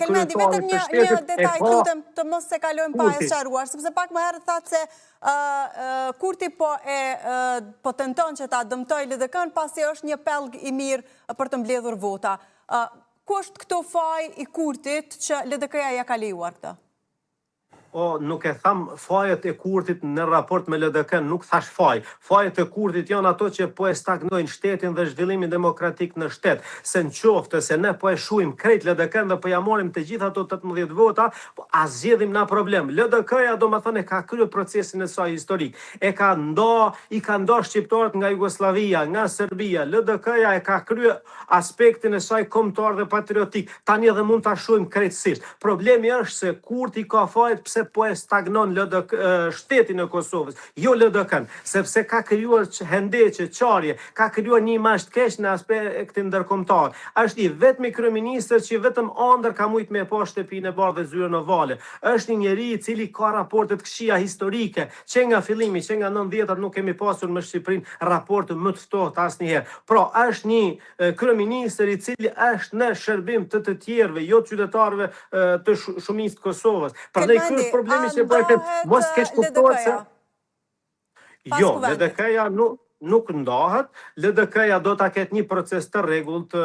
Elmendi, vetëm një detaj lutem të mos se kalojmë pa e sqaruar, sepse pak më herët thatë se Kurti po tenton që ta dëmtoj LDK-n, pasi është një pelg i mirë për të mbledhur vota. Ku është këto faj i Kurtit që LDK-ja ja ka lejuar këtë? Nuk e tham fajet e Kurtit në raport me LDK, nuk thash faj. Fajet e Kurtit janë ato që po e stagnojnë shtetin dhe zhvillimin demokratik në shtet. Se në qoftë se ne po e shuim krejt LDK-n dhe po ja morim të gjitha ato 18 vota, a zgjedhim na problem. LDK-ja do më thënë ka kryer procesin e saj historik. I ka nda shqiptarët nga Jugoslavia, nga Serbia. LDK-ja e ka kryer aspektin e saj kombëtar dhe patriotik. Tani edhe mund ta shuim krejtësisht. Problemi është se Kurti ka fajet pse po e stagnon shtetin e Kosovës, jo LDK-n, sepse ka krijuar hendeqe, qarje, ka krijuar një imazh të keq në aspektin ndërkombëtar. Është i vetmi kryeministër që vetëm ëndër ka mujt me pa shtëpinë e bardhë dhe zyrën ovale. Është një njeri i cili ka raporte të këqija historike, që nga fillimi, që nga 90-tat nuk kemi pasur me Shqipërinë raporte më të ftohta asnjëherë. Pra, është një kryeministër i cili është në shërbim të tjerëve, jo qytetarëve të shumicës të Kosovës. Prandaj problemi që bëhet mos keq kuptohet se jo, LDK-ja nuk ndahet, LDK-ja do ta ketë një proces të rregullt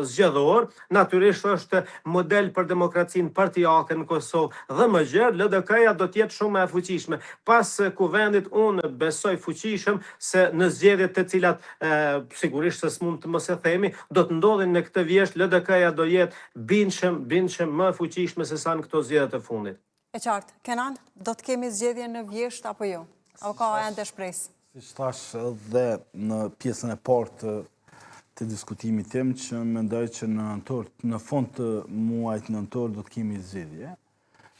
zgjedhor, natyrisht është model për demokracinë partijake në Kosovë dhe më gjerë, LDK-ja do të jetë shumë më e fuqishme. Pas kuvendit unë besoj fuqishëm se në zgjedhjet të cilat sigurisht se s'mund të mos e themi, do të ndodhin në këtë vjesht, LDK-ja do jetë bindshëm më e fuqishme se sa në këto zgjedhje të fundit. E qartë, Kenan, do të kemi zgjedhje në vjesht apo jo? Apo ka ende shpresë? Si thash edhe në pjesën e parë të diskutimit tim, që mendoj që në fund të muajit nëntor do të kemi zgjedhje.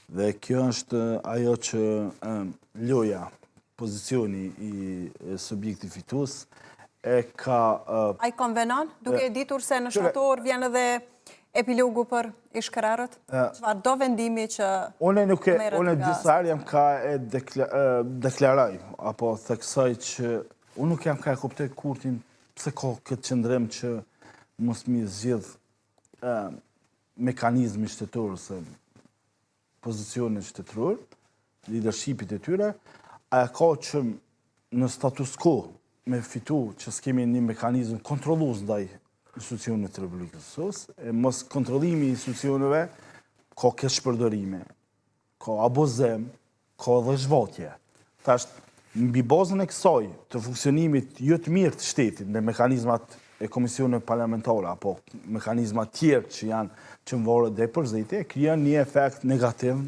Dhe kjo është ajo që loja, pozicioni i subjektit fitues e ka... Ai konvenon, duke ditur se në shtator vjen edhe epilogu për ish-krerët? Çfarë do vendimi që merret? Unë disa herë jam ka e deklaroj, apo theksoj që unë nuk jam ka e kuptoj Kurtin pse ka këtë qëndrim që mos mi zgjidh mekanizmi shtetëror ose pozicionin shtetëror, leadershipit e tyre, a ka që në status quo me fitu që s'kemi një mekanizm kontrollues ndaj institucionet të Republikës së Kosovës, mos kontrollimi i institucioneve ka këtë shpërdorime, ka abuzim, ka dhe zhvatje. Tash, mbi bazën e kësaj të funksionimit jo të mirë të shtetit në mekanizmat e komisioneve parlamentare apo mekanizmat tjerë që janë që më varë dhe përzejtje, krijon një efekt negativ